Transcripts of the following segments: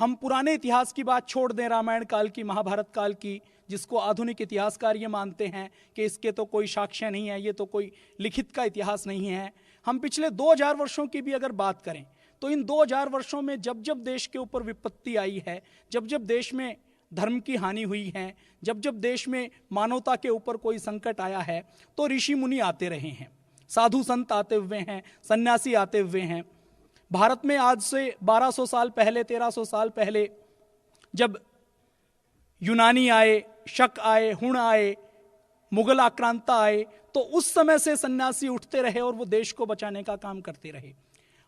हम पुराने इतिहास की बात छोड़ दें, रामायण काल की, महाभारत काल की, जिसको आधुनिक इतिहासकार ये मानते हैं कि इसके तो कोई साक्ष्य नहीं है, ये तो कोई लिखित का इतिहास नहीं है। हम पिछले 2000 वर्षों की भी अगर बात करें तो इन 2000 वर्षों में जब जब देश के ऊपर विपत्ति आई है, जब जब देश में धर्म की हानि हुई है, जब जब देश में मानवता के ऊपर कोई संकट आया है, तो ऋषि मुनि आते रहे हैं, साधु संत आते हुए हैं, सन्यासी आते हुए हैं। भारत में आज से 1200 साल पहले, 1300 साल पहले जब यूनानी आए, शक आए, हुण आए, मुगल आक्रांता आए, तो उस समय से सन्यासी उठते रहे और वो देश को बचाने का काम करते रहे।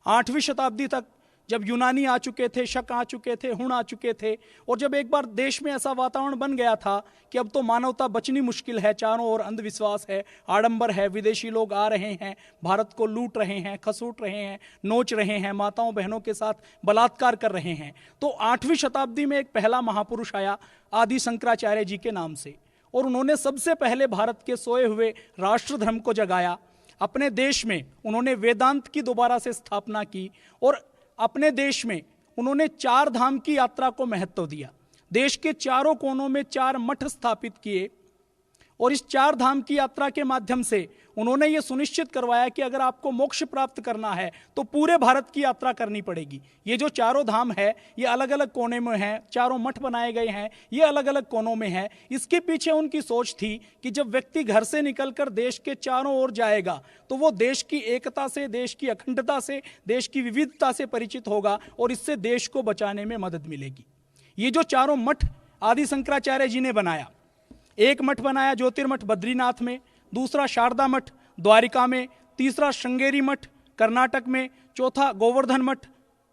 8वीं शताब्दी तक जब यूनानी आ चुके थे, शक आ चुके थे, हुण आ चुके थे, और जब एक बार देश में ऐसा वातावरण बन गया था कि अब तो मानवता बचनी मुश्किल है, चारों ओर अंधविश्वास है, आडंबर है, विदेशी लोग आ रहे हैं, भारत को लूट रहे हैं, खसूट रहे हैं, नोच रहे हैं, माताओं बहनों के साथ बलात्कार कर रहे हैं, तो 8वीं शताब्दी में एक पहला महापुरुष आया आदि शंकराचार्य जी के नाम से, और उन्होंने सबसे पहले भारत के सोए हुए राष्ट्र धर्म को जगाया। अपने देश में उन्होंने वेदांत की दोबारा से स्थापना की और अपने देश में उन्होंने 4 धाम की यात्रा को महत्व दिया। देश के चारों कोनों में 4 मठ स्थापित किए और इस 4 धाम की यात्रा के माध्यम से उन्होंने ये सुनिश्चित करवाया कि अगर आपको मोक्ष प्राप्त करना है तो पूरे भारत की यात्रा करनी पड़ेगी। ये जो चारों धाम है ये अलग अलग कोने में हैं, चारों मठ बनाए गए हैं, ये अलग अलग कोनों में है। इसके पीछे उनकी सोच थी कि जब व्यक्ति घर से निकलकर देश के चारों ओर जाएगा तो वो देश की एकता से, देश की अखंडता से, देश की विविधता से परिचित होगा और इससे देश को बचाने में मदद मिलेगी। ये जो चारों मठ आदि शंकराचार्य जी ने बनाया, एक मठ बनाया ज्योतिर्मठ बद्रीनाथ में, दूसरा शारदा मठ द्वारिका में, तीसरा श्रृंगेरी मठ कर्नाटक में, चौथा गोवर्धन मठ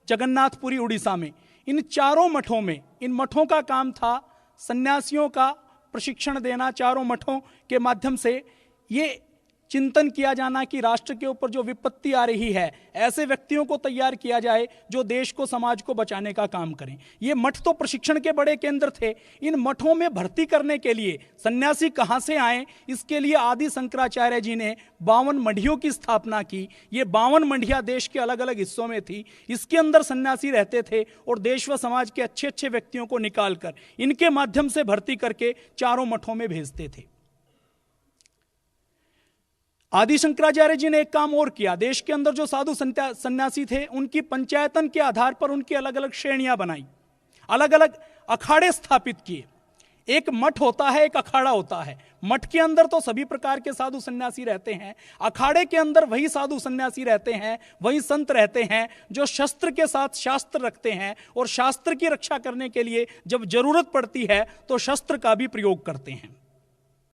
जगन्नाथपुरी उड़ीसा में। इन चारों मठों में, इन मठों का काम था सन्यासियों का प्रशिक्षण देना। चारों मठों के माध्यम से ये चिंतन किया जाना कि राष्ट्र के ऊपर जो विपत्ति आ रही है, ऐसे व्यक्तियों को तैयार किया जाए जो देश को, समाज को बचाने का काम करें। ये मठ तो प्रशिक्षण के बड़े केंद्र थे। इन मठों में भर्ती करने के लिए सन्यासी कहाँ से आए, इसके लिए आदि शंकराचार्य जी ने 52 मंडियों की स्थापना की। ये 52 मंडियाँ देश के अलग अलग हिस्सों में थी। इसके अंदर सन्यासी रहते थे और देश व समाज के अच्छे अच्छे व्यक्तियों को निकालकर इनके माध्यम से भर्ती करके चारों मठों में भेजते थे। आदि शंकराचार्य जी ने एक काम और किया। देश के अंदर जो साधु सन्यासी थे उनकी पंचायतन के आधार पर उनकी अलग अलग श्रेणियां बनाई, अलग अलग अखाड़े स्थापित किए। एक मठ होता है, एक अखाड़ा होता है। मठ के अंदर तो सभी प्रकार के साधु सन्यासी रहते हैं, अखाड़े के अंदर वही साधु सन्यासी रहते हैं, वही संत रहते हैं जो शस्त्र के साथ शास्त्र रखते हैं और शास्त्र की रक्षा करने के लिए जब जरूरत पड़ती है तो शस्त्र का भी प्रयोग करते हैं।